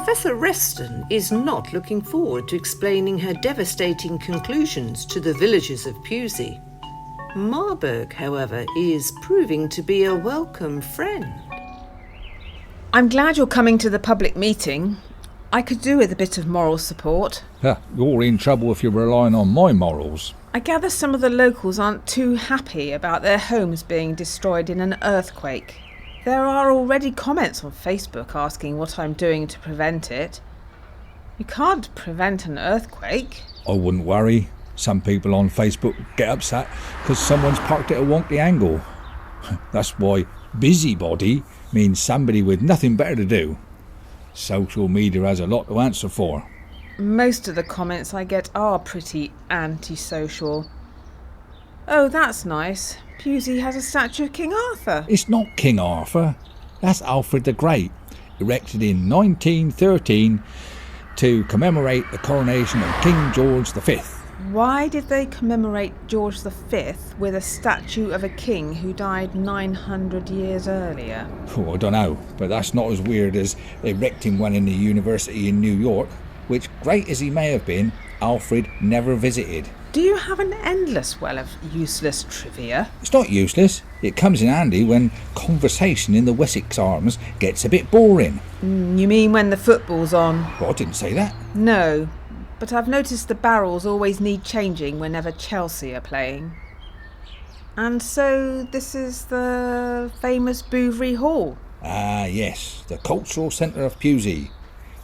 Professor Reston is not looking forward to explaining her devastating conclusions to the villagers of Pewsey. Marburg, however, is proving to be a welcome friend. I'm glad you're coming to the public meeting. I could do with a bit of moral support. You're in trouble if you're relying on my morals. I gather some of the locals aren't too happy about their homes being destroyed in an earthquake. There are already comments on Facebook asking what I'm doing to prevent it. You can't prevent an earthquake. I wouldn't worry. Some people on Facebook get upset because someone's parked at a wonky angle. That's why busybody means somebody with nothing better to do. Social media has a lot to answer for. Most of the comments I get are pretty antisocial. Oh, that's nice. Pewsey has a statue of King Arthur. It's not King Arthur. That's Alfred the Great, erected in 1913 to commemorate the coronation of King George V. Why did they commemorate George V with a statue of a king who died 900 years earlier? Oh, I don't know, but that's not as weird as erecting one in the university in New York, which, great as he may have been, Alfred never visited. Do you have an endless well of useless trivia? It's not useless. It comes in handy when conversation in the Wessex Arms gets a bit boring. You mean when the football's on? Well, I didn't say that. No, but I've noticed the barrels always need changing whenever Chelsea are playing. And so this is the famous Bouverie Hall? Ah, yes, the cultural centre of Pewsey.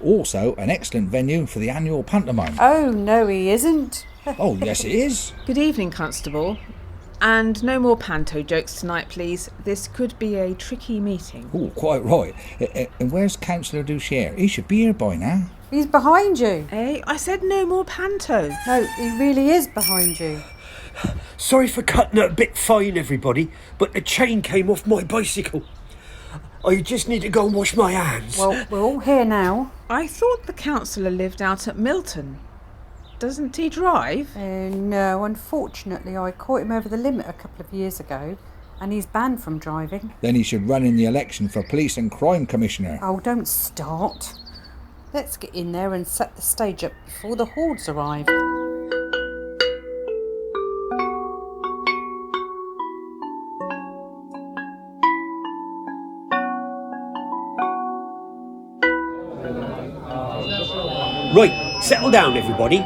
Also an excellent venue for the annual pantomime. Oh, no, he isn't. Oh, yes, it is. Good evening, Constable. And no more panto jokes tonight, please. This could be a tricky meeting. Oh, quite right. And where's Councillor DuChere? He should be here by now. He's behind you. Eh? I said no more panto. No, he really is behind you. Sorry for cutting it a bit fine, everybody, but the chain came off my bicycle. I just need to go and wash my hands. Well, we're all here now. I thought the councillor lived out at Milton. Doesn't he drive? No, unfortunately, I caught him over the limit a couple of years ago, and he's banned from driving. Then he should run in the election for Police and Crime Commissioner. Oh, don't start. Let's get in there and set the stage up before the hordes arrive. Right, settle down, everybody.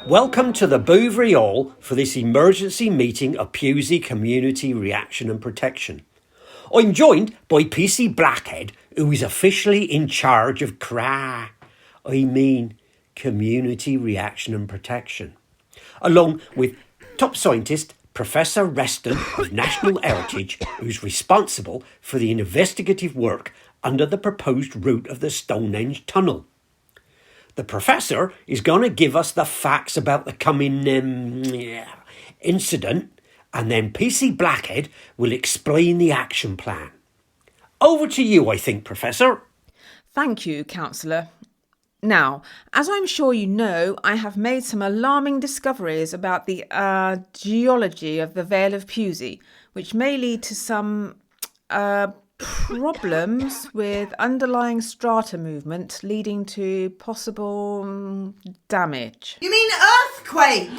Welcome to the Bouverie Hall for this emergency meeting of Pewsey Community Reaction and Protection. I'm joined by PC Blackhead, who is officially in charge of Community Reaction and Protection, along with top scientist Professor Reston of National Heritage, who's responsible for the investigative work under the proposed route of the Stonehenge tunnel. The Professor is going to give us the facts about the coming incident, and then PC Blackhead will explain the action plan. Over to you, I think, Professor. Thank you, Councillor. Now, as I'm sure you know, I have made some alarming discoveries about the geology of the Vale of Pewsey, which may lead to some problems with underlying strata movement leading to possible damage. You mean earthquake?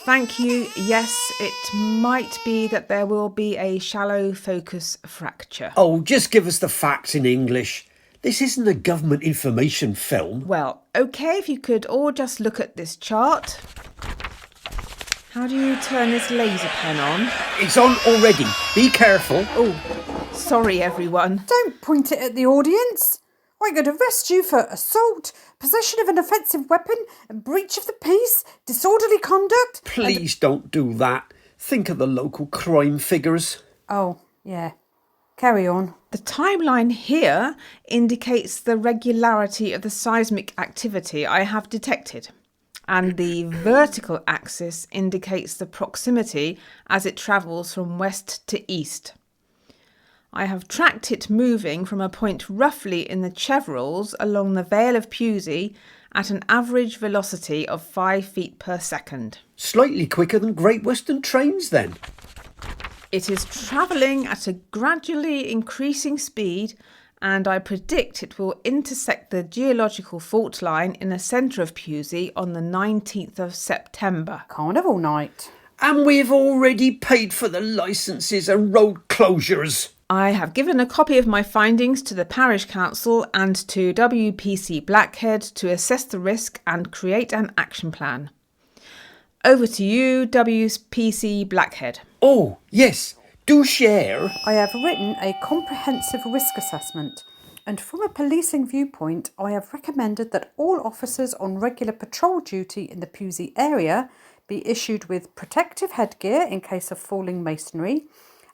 Thank you. Yes, it might be that there will be a shallow focus fracture. Oh, just give us the facts in English. This isn't a government information film. Well, okay, if you could all just look at this chart. How do you turn this laser pen on? It's on already. Be careful. Oh, sorry, everyone. Don't point it at the audience. I'm going to arrest you for assault, possession of an offensive weapon, and breach of the peace, disorderly conduct. Please don't do that. Think of the local crime figures. Oh, yeah. Carry on. The timeline here indicates the regularity of the seismic activity I have detected, and the vertical axis indicates the proximity as it travels from west to east. I have tracked it moving from a point roughly in the Chevrils along the Vale of Pewsey at an average velocity of 5 feet per second. Slightly quicker than Great Western trains, then. It is travelling at a gradually increasing speed and I predict it will intersect the geological fault line in the centre of Pewsey on the 19th of September. Carnival night. And we've already paid for the licences and road closures. I have given a copy of my findings to the Parish Council and to WPC Blackhead to assess the risk and create an action plan. Over to you, WPC Blackhead. Oh, yes, DuChere. I have written a comprehensive risk assessment, and from a policing viewpoint, I have recommended that all officers on regular patrol duty in the Pewsey area be issued with protective headgear in case of falling masonry,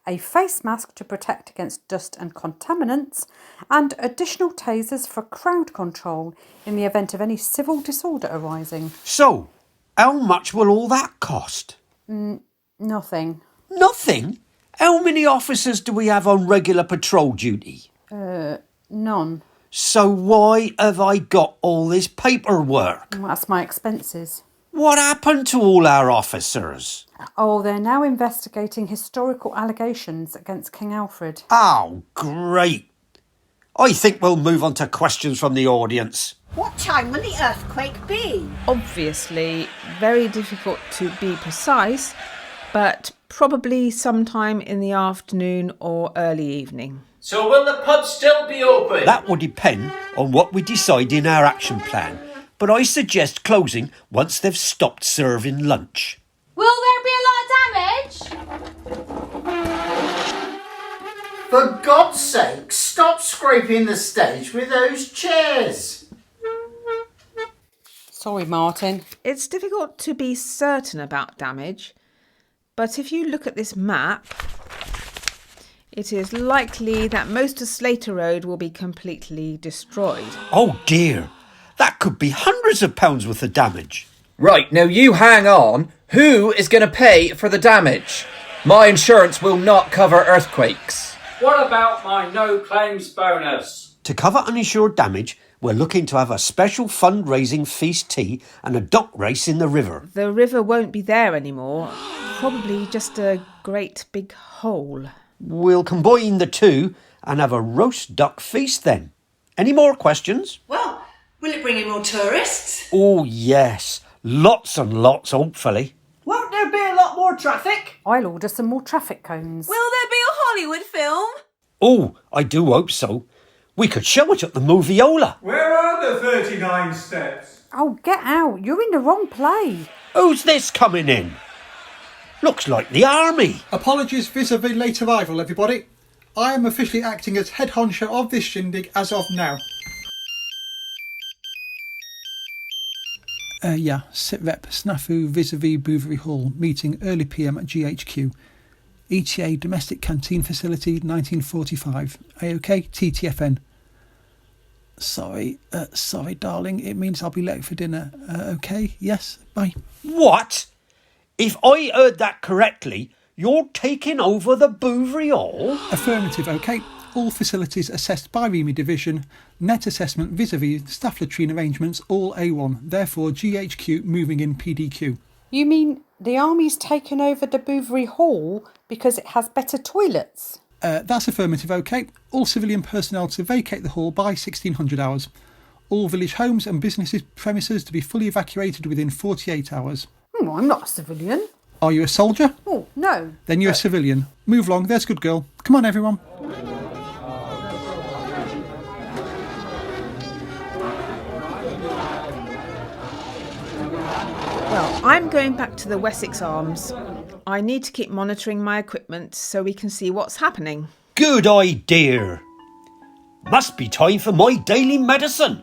a face mask to protect against dust and contaminants, and additional tasers for crowd control in the event of any civil disorder arising. So, how much will all that cost? Nothing. Nothing? How many officers do we have on regular patrol duty? None. So why have I got all this paperwork? That's my expenses. What happened to all our officers? Oh, they're now investigating historical allegations against King Alfred. Oh, great. I think we'll move on to questions from the audience. What time will the earthquake be? Obviously, very difficult to be precise, but probably sometime in the afternoon or early evening. So will the pub still be open? That will depend on what we decide in our action plan, but I suggest closing once they've stopped serving lunch. Will there be a lot of damage? For God's sake, stop scraping the stage with those chairs. Sorry, Martin. It's difficult to be certain about damage, but if you look at this map, it is likely that most of Slater Road will be completely destroyed. Oh dear, that could be hundreds of pounds worth of damage. Right, now you hang on. Who is going to pay for the damage? My insurance will not cover earthquakes. What about my no claims bonus? To cover uninsured damage, we're looking to have a special fundraising feast tea and a duck race in the river. The river won't be there anymore. Probably just a great big hole. We'll combine the two and have a roast duck feast then. Any more questions? Well, will it bring in more tourists? Oh yes, lots and lots hopefully. Won't there be a lot more traffic? I'll order some more traffic cones. Will there be a Hollywood film? Oh, I do hope so. We could show it at the Moviola. Where are the 39 steps? Oh, get out. You're in the wrong play. Who's this coming in? Looks like the army. Apologies vis-a-vis late arrival, everybody. I am officially acting as head honcho of this shindig as of now. Sitrep, Snafu, vis-a-vis Bouverie Hall, meeting early PM at GHQ. ETA Domestic Canteen Facility, 1945. AOK, TTFN. Sorry, darling, it means I'll be late for dinner. Okay, yes, bye. What? If I heard that correctly, you're taking over the Bouverie Hall? Affirmative, okay. All facilities assessed by REMI Division. Net assessment vis-a-vis staff latrine arrangements, all A1. Therefore, GHQ moving in PDQ. You mean the army's taken over the Bouverie Hall because it has better toilets? That's affirmative, okay. All civilian personnel to vacate the hall by 1600 hours. All village homes and businesses premises to be fully evacuated within 48 hours. I'm not a civilian. Are you a soldier? Oh, no. Then you're a civilian. Move along, there's a good girl. Come on, everyone. Well, I'm going back to the Wessex Arms. I need to keep monitoring my equipment so we can see what's happening. Good idea. Must be time for my daily medicine.